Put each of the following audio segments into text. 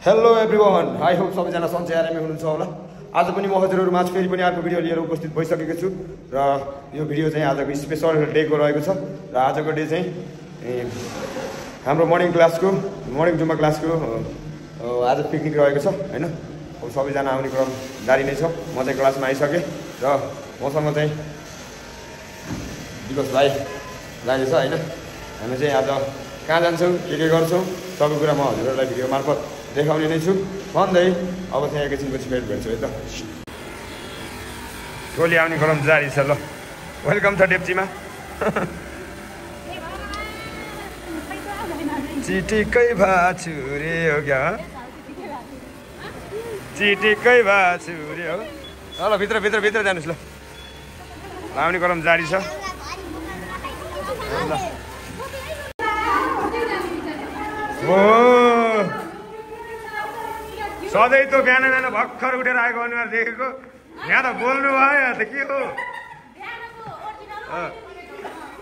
Hello everyone, I hope सबैजना सन्चै आरामै हुनुहुन्छ होला। आज पनि म हजुरहरूमा फेरि पनि अर्को भिडियो लिएर उपस्थित भइसकेको छु र यो भिडियो चाहिँ आजको स्पेशल डेको रहेको छ र आजको डे चाहिँ हाम्रो मर्निङ जुम्बा क्लासको आज पिकनिक रहेको छ हैन। अब सबैजना आउने क्रम जारी नै छ। म चाहिँ क्लासमा आइसकेँ र मसँग चाहिँ विकास भाइ जाँदैछ हैन। हामी चाहिँ आज कहाँ जान्छौँ के गर्छौँ सबै कुरा म हजुरहरूलाई भिडियो मार्फत देखाउने नै छु भन्दै अब चाहिँ एकैछिनपछि भेट भेट्छु है त। टोली आउने क्रम जारी छ। ल वेलकम छ डेप्चीमा। चिटिकै भाछु रे हो क्या, चिटिकै भाछु रे हो। ल भित्र जानुहोस्। ल आउने क्रम जारी छ। सधैँ त बिहान भर्खर उठेर आएको अनुहार देखेको, यहाँ त बोल्नु भयो। यहाँ त के हो?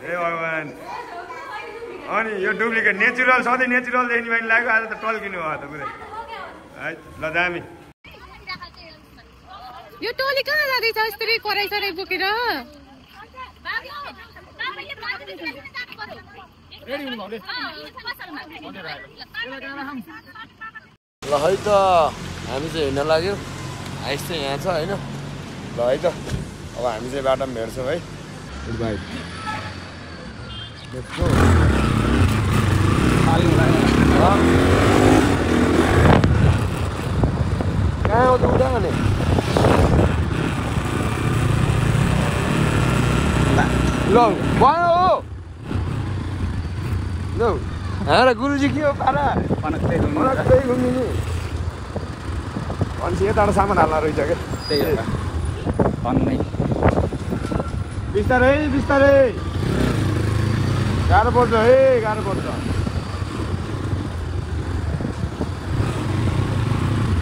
ए भगवान्, अनि यो डुप्लिकेट नेचुरल, सधैँ नेचुरल देख्ने मान्छे लाग्यो, आज त टल्किनु भयो त पुरै है। ल दामी। यो टोली कहाँ जाँदैछ? यस्तरी कराई बोकेर ल है त हामी चाहिँ हिँड्न लाग्यो। आइस चाहिँ यहाँ छ होइन। ल है त अब हामी चाहिँ बाटोमा भेट्छौँ है। Good by. कहाँ हो त उता भने? ल भयो हो। ल हाम्रा गुरुजी के हो पारा घुमिनु अनि यताबाट सामान हाल्न रहेछ क्या। त्यही हो भन्नै बिस्तारै गाह्रो पर्छ है, गाह्रो पर्छ।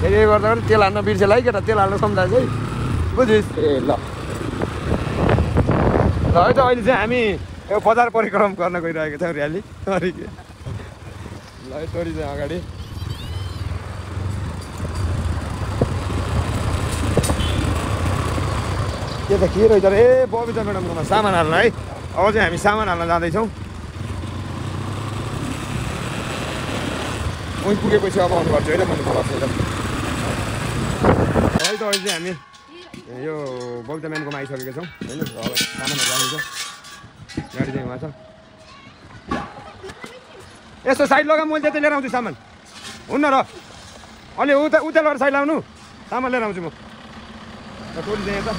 फेरि गर्दा पनि तेल हाल्न बिर्सेला है केटा, तेल हाल्न सम्झा चाहिँ बुझिस्। ए ल है त अहिले चाहिँ हामी यो बजार परिक्रम गर्न गइरहेको छौँ, र्याली अरे के। ल टोली चाहिँ अगाडि। के त के रहेछ रे? ए बबिता म्याडमकोमा सामान हाल्न है। अब चाहिँ हामी सामान हाल्न जाँदैछौँ। उहीँ पुगेपछि अब आउनुपर्छ होइन, भन्नुपर्छ है त। अहिले चाहिँ हामी यो बबिता म्याडमकोमा आइसकेका छौँ होइन। अब सामानहरू राख्नु छ, गाडी चाहिँ उहाँ छ। यसो साइड लगा, मैले त्यतै लिएर आउँछु सामान। हुन्न र अलि उता लगेर साइड लाउनु, सामान लिएर आउँछु म। टोली चाहिँ यता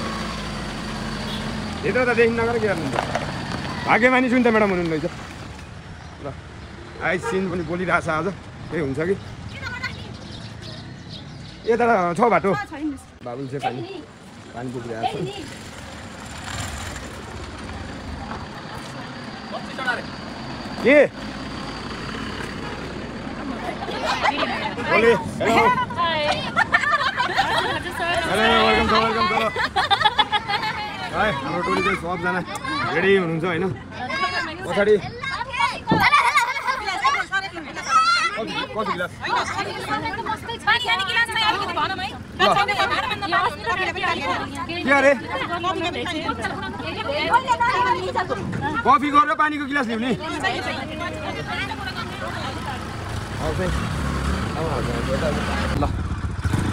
भित्र त देखि नगर के गर्नुहुन्छ? भाग्यमानी सुन्त म्याडम हुनुहुन्छ ल। आइस सिन पनि बोलिरहेको छ आज, त्यही हुन्छ कि यता छ बाटो। बाबुल चाहिँ पानी पुगिरहेको छ। के बोले? हेलो वेलकम छ। है हाम्रो टोली चाहिँ सबजना रेडी हुनुहुन्छ होइन। पछाडि कति गिलास? के अरे कफी गरेर पानीको गिलास ल्याउने?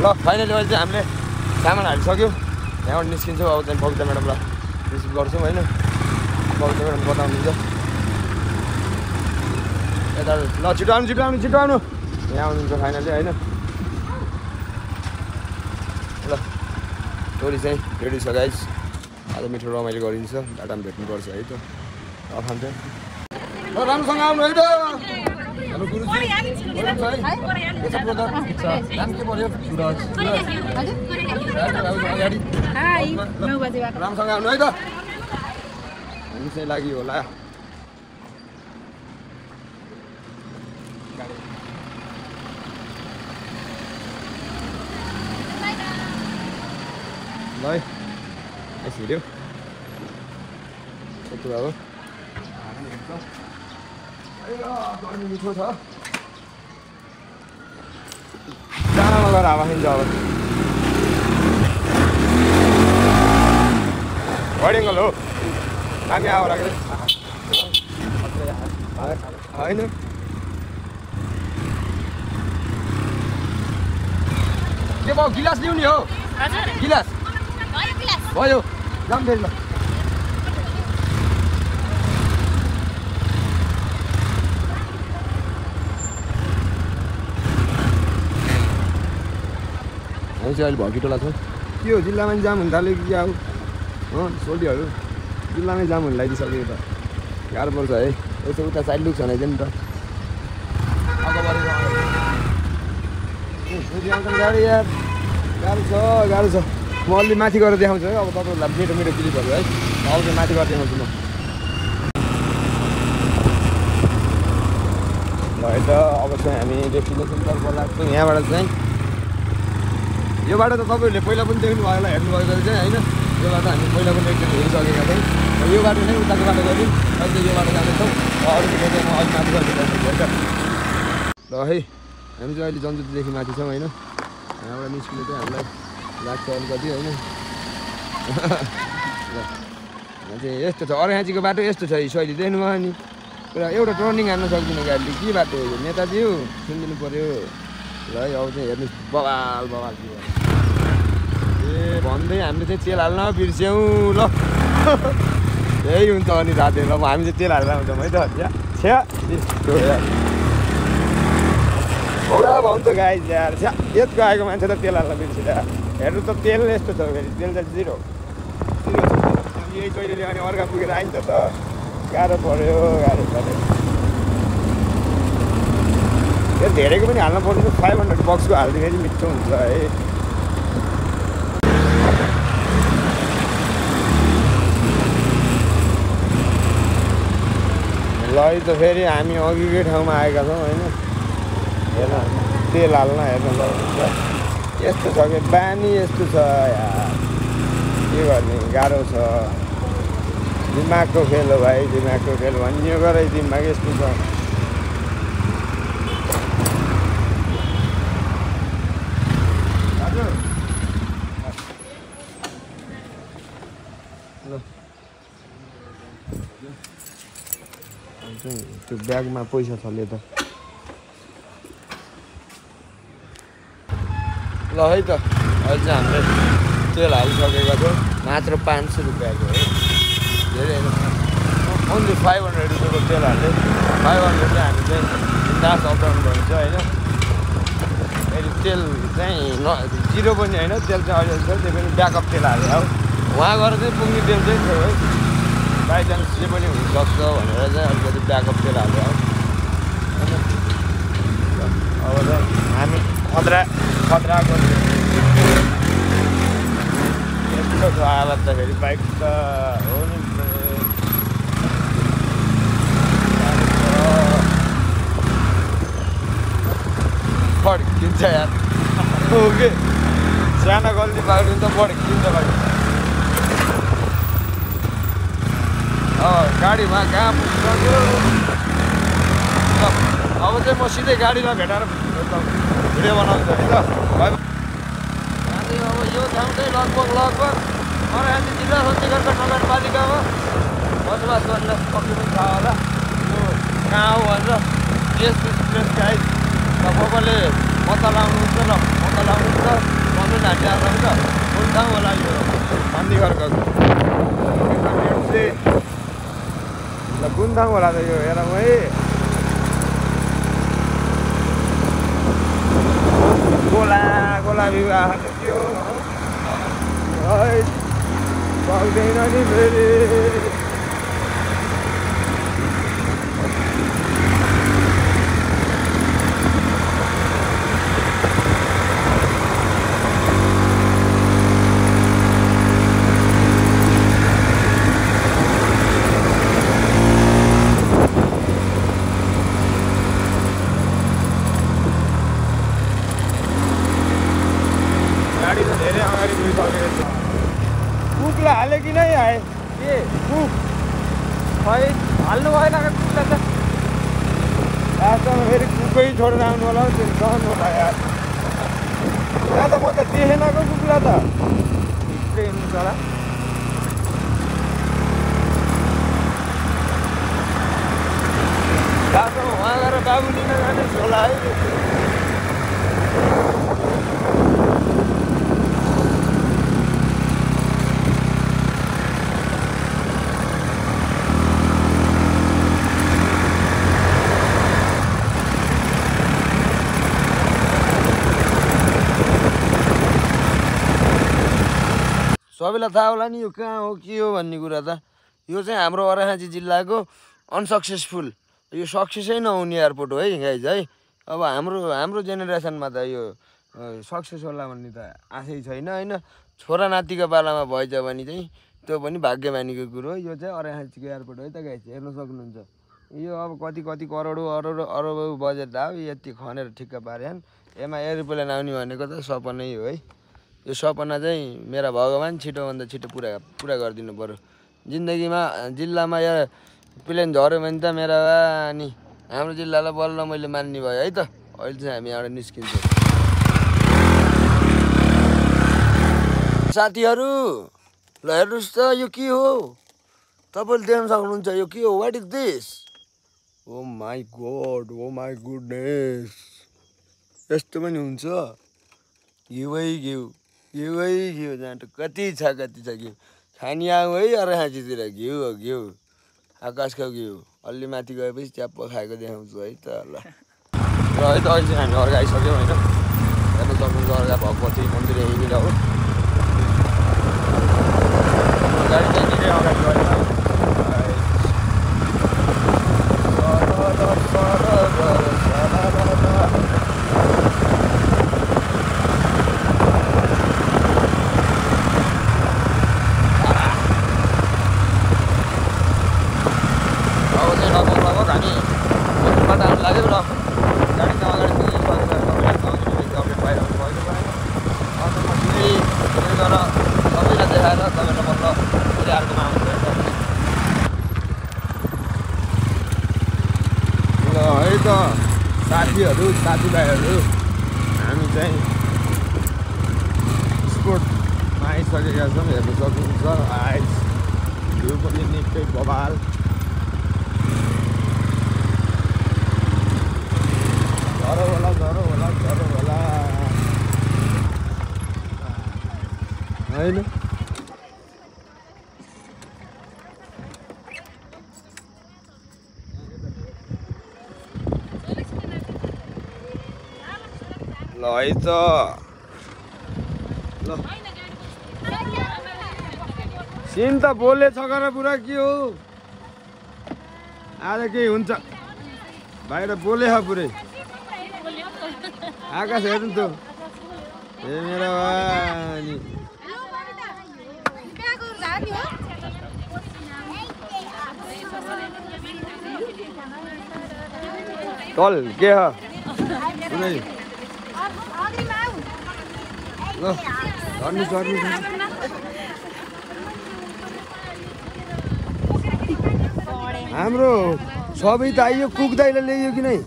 ल फाइनली अहिले चाहिँ हामीले सामान हालिसक्यो। यहाँबाट निस्किन्छौँ। अब चाहिँ बबिता म्याडमलाई रिसिभ गर्छौँ होइन। बबिता म्याडम बताउनुहुन्छ यता। ल छिटो आउनु यहाँ आउनुहुन्छ फाइनली होइन। ल टोली चाहिँ रेडी छ गाइस। आज मिठो रमाइलो गरिन्छ, बाटामा भेट्नुपर्छ है त। खान्छ राम्रोसँग आउनु है त। हेलो गुरुजी, नाम के पर्यो? राम्रोसँग आउनु है त। हामी चाहिँ लागि होला। ल है हिँड्यो यस्तो अब गर्मी मिठो छ। गएर हावा खान्छ अब बढेङ्गल हो हामी आवा लाग्यो होइन के भयो गिलास ल्याउने हो गिलास भयो जाम फेरि ल हामी चाहिँ अहिले भर्किटोला छ के हो जिल्लामा जाम हुन थाल्यो कि अब सोल्टीहरू जिल्लामै जाम हुन लगाइदिइसक्यो त गाह्रो पर्छ है यसो उता साइड लुक छ भने चाहिँ नि त गाडी यार गाह्रो छ म अलि माथि गएर देखाउँछु है अब तपाईँहरूलाई मेरो मेरो क्लिपहरू है अब चाहिँ माथि गएर देखाउँछु म ल है त अब चाहिँ हामी डेस्टिनेसनतर्फ लाग्छौँ यहाँबाट चाहिँ यो बाटो त तपाईँहरूले पहिला पनि देख्नु भयो होला हेर्नुभएको चाहिँ होइन यो बाटो हामी पहिला पनि एकचोटि हेरिसकेका थियौँ यो बाटो नै उताको बाटो गऱ्यौँ अहिले यो बाटो जाँदैछौँ अरू चाहिँ म अलिक माथि गएर देखाउँछु ल है हामी चाहिँ अहिले जन्जुदेखि माथि छौँ होइन यहाँबाट निस्किनु चाहिँ हामीलाई लाग्छ अलिकति होइन ल चाहिँ यस्तो छ अर्घाँचीको बाटो यस्तो छ शैली देख्नुभयो नि पुरा एउटा टर्निङ हान्न सक्दिनँ गाडीले के बाटो हो नेताजी हो सुनिदिनु पऱ्यो ल है अब चाहिँ हेर्नुहोस् बवाल बवाल ए भन्दै हामीले चाहिँ तेल हाल्न बिर्स्यौँ ल यही हुन्छ अनि राति ल हामी चाहिँ तेल हालेर आउँछौँ है त छ्या पुरा भन्छ गाई यार छ्या यत्रो आएको मान्छे त तेल हाल्न बिर्सिन्छ हेर्नु त तेल यस्तो छ फेरि तेल त जिरो यही कहिलेले अनि अर्का पुगेर आइन्छ त गाह्रो पऱ्यो यो धेरैको पनि हाल्न पर्दैन 500 बक्सको हालिदिने चाहिँ मिठो हुन्छ है ल त फेरि हामी अघिकै ठाउँमा आएका छौँ होइन हेर्न तेल हाल्न हेर्न ल यस्तो छ कि बानी यस्तो छ यार के गर्ने गाह्रो छ दिमागको खेल हो भाइ दिमागको खेल भनियो गरे दिमाग यस्तो छ त्यो ब्यागमा पैसा छले त ल है त अहिले चाहिँ हामीले तेल हालिसकेका छौँ मात्र 500 रुपियाँको हो धेरै ओन्ली 500 रुपियाँको तेल हाल्यो 500 चाहिँ हामी चाहिँ बिन्दास अपडाउन गर्छ होइन अहिले तेल चाहिँ जिरो पनि होइन तेल चाहिँ अहिले छ त्यही पनि ब्याकअप तेल हाल्यो अब वहाँ गएर चाहिँ पुग्ने तेल चाहिँ थियो है बाइचान्स जे पनि हुनसक्छ भनेर चाहिँ अलिकति ब्याकअप तेल हाल्यो अब चाहिँ हामी खतरा गर्छ यस्तो छ हालत त फेरि बाइक त हो नि फड्किन्छ यार ओके सानो गल्ती पायो त फड्किन्छ भाइ गाडीमा कहाँ पुग्यो अब चाहिँ म सिधै गाडीमा भेटाएर भिडियो बनाउँछु है त अब यो ठाउँ चाहिँ लगभग अर्घाँची जिल्ला सन्तिगढका नगरपालिकामा बसोबास गर्न पक्कै पनि थाहा होला यो कहाँ हो भनेर प्लेस गाइड तपाईँले पत्ता लाउनुहुन्छ ल पत्ता लाउनुहुन्छ भन्नु नाटी आउँछ कुन ठाउँ होला यो सन्तिगढको ल कुन ठाउँ होला त यो हेरौँ है गोला विवाह थियो सक्दैन नि फेरि कुकलाई हाल्यो कि नै आए के कुक खै हाल्नु भएन कुकलाई त लास्टमा फेरि कुकै छोडेर आउनु होला हौ त्यो सहनु होला यार म त देखेनको कुखुरा त भित्रै हुनुहुन्छ होला बाटोमा उहाँ गएर बाबु लिन जाने होला है सबैलाई थाहा होला नि यो कहाँ हो के हो भन्ने कुरा त यो चाहिँ हाम्रो अर्घाखाँची जिल्लाको अनसक्सेसफुल यो सक्सेसै नहुने एयरपोर्ट हो है गाइज है अब हाम्रो जेनेरेसनमा त यो सक्सेस होला भन्ने त आशै छैन होइन छोरा नातिको पालामा भएछ भने चाहिँ त्यो पनि भाग्यमानीको कुरो हो यो चाहिँ अर्घाखाँचीको एयरपोर्ट हो है त गाइज हेर्न सक्नुहुन्छ यो अब कति करोडौँ अरबौँ बजेट आयो यति खनेर ठिक्क पार्यान् यसमा एरोप्लेन आउने भनेको त सपनै हो है यो सपना चाहिँ मेरा भगवान् छिटोभन्दा छिटो पुरा गरिदिनु पऱ्यो जिन्दगीमा जिल्लामा या प्लेन झऱ्यो भने त मेरा नि हाम्रो जिल्लालाई बल्ल मैले मान्ने भयो है त अहिले चाहिँ हामी यहाँबाट निस्किन्छौँ साथीहरू ल हेर्नुहोस् त यो के हो तपाईँले देख्न सक्नुहुन्छ यो के हो what is this oh my goodness यस्तो पनि हुन्छ घिउ जाँटो कति छ घिउ खानी आऊ है अर्घाखाँचीतिर घिउ आकाशको घिउ अलि माथि गएपछि च्याप्प खाएको देखाउँछु है त ल है त अहिले चाहिँ हामी अर्घा आइसक्यौँ होइन हेर्न सक्नुहुन्छ अर्घा भगवती मन्दिर यहीँनिर हो गाडी चाहिँ निकै अगाडि गएर साथीभाइहरू हामी चाहिँ स्पोर्टमा आइसकेका छौँ हेर्न सक्नुहुन्छ आइस भ्यू पनि निकै बवाल झरो होला होइन ल है त ल सिन त बोले छगर पुरा के हो आज केही हुन्छ बाहिर बोले ह पुरै आकाश हेर्नु त ए मेरो भाइ तल के ह पुरै हाम्रो सबै त आइयो कुक दाइले ल्याइयो कि नै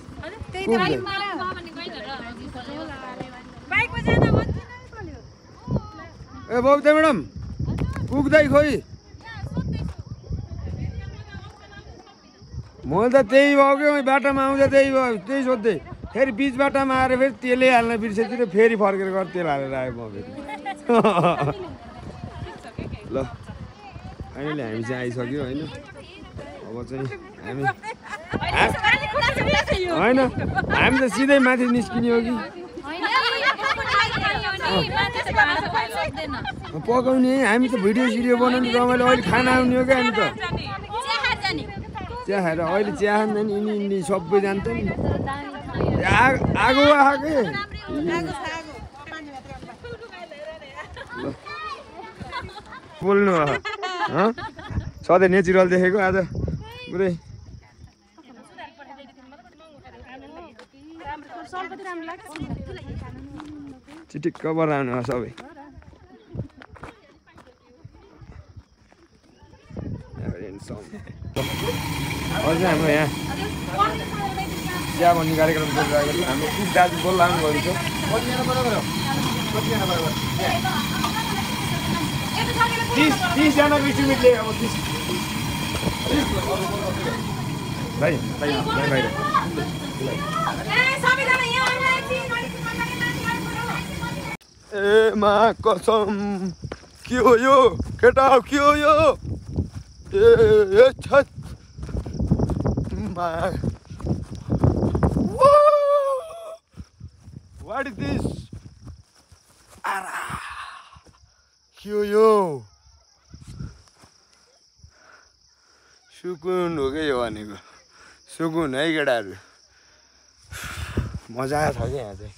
ए बबिता म्याडम कुक दाइ खोइ मैले त त्यही भयो कि बाटोमा आउँदा त्यही सोध्दै फेरि बिच बाटोमा आएर फेरि तेलै हाल्न बिर्सेतिर फेरि फर्केर गएर तेल हालेर आयो म फेरि ल अहिले हामी चाहिँ आइसक्यो होइन अब चाहिँ हामी होइन हामी त सिधै माथि निस्किने हो कि पकाउने हामी त भिडियो सिडियो बनाउने रमाइलो अहिले खाना आउने हो क्या हामी त चिया खाएर अहिले चिया खाँदा नि यिनी सबै जान्छ नि आगो आएकै बोल्नु सधैँ नेचुरल देखेको आज पुरै चिटिक्क बनाउनु सबै अझै हाम्रो यहाँ चिया भन्ने कार्यक्रम चलिरहेको छ हाम्रो दाजु बोल्नु गएको छ कतिजना बराबर 30 जना इस्टिमेटले अब 30 भाइ ए मा कसम के हो यो केटा के हो यो ए छत मा What is this? Ara. यो सुकुन हो क्या यो भनेको सुकुन है केटाहरू मजा छ क्या यहाँ चाहिँ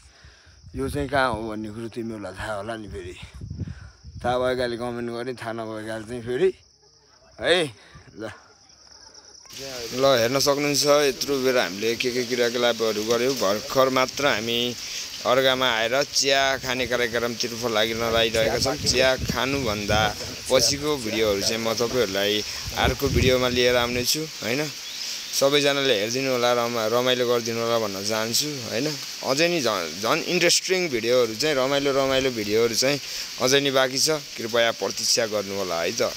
यो चाहिँ कहाँ हो भन्ने कुरो तिमीहरूलाई थाहा होला नि फेरि थाहा भएकाले कमेन्ट गर्ने थाहा नभएकाले चाहिँ फेरि है ल हेर्न सक्नुहुन्छ यत्रो बेर हामीले के क्रियाकलापहरू गऱ्यौँ भर्खर मात्र हामी अर्घामा आएर चिया खाने कार्यक्रमतिर लागिरहेका छौँ चिया खानुभन्दा पछिको भिडियोहरू चाहिँ म तपाईँहरूलाई अर्को भिडियोमा लिएर आउनेछु होइन सबैजनाले हेरिदिनु होला रमाइलो गरिदिनु होला भन्न चाहन्छु होइन अझै नि झन् इन्ट्रेस्टिङ भिडियोहरू चाहिँ रमाइलो भिडियोहरू चाहिँ अझै नि बाँकी छ कृपया प्रतीक्षा गर्नु होला है त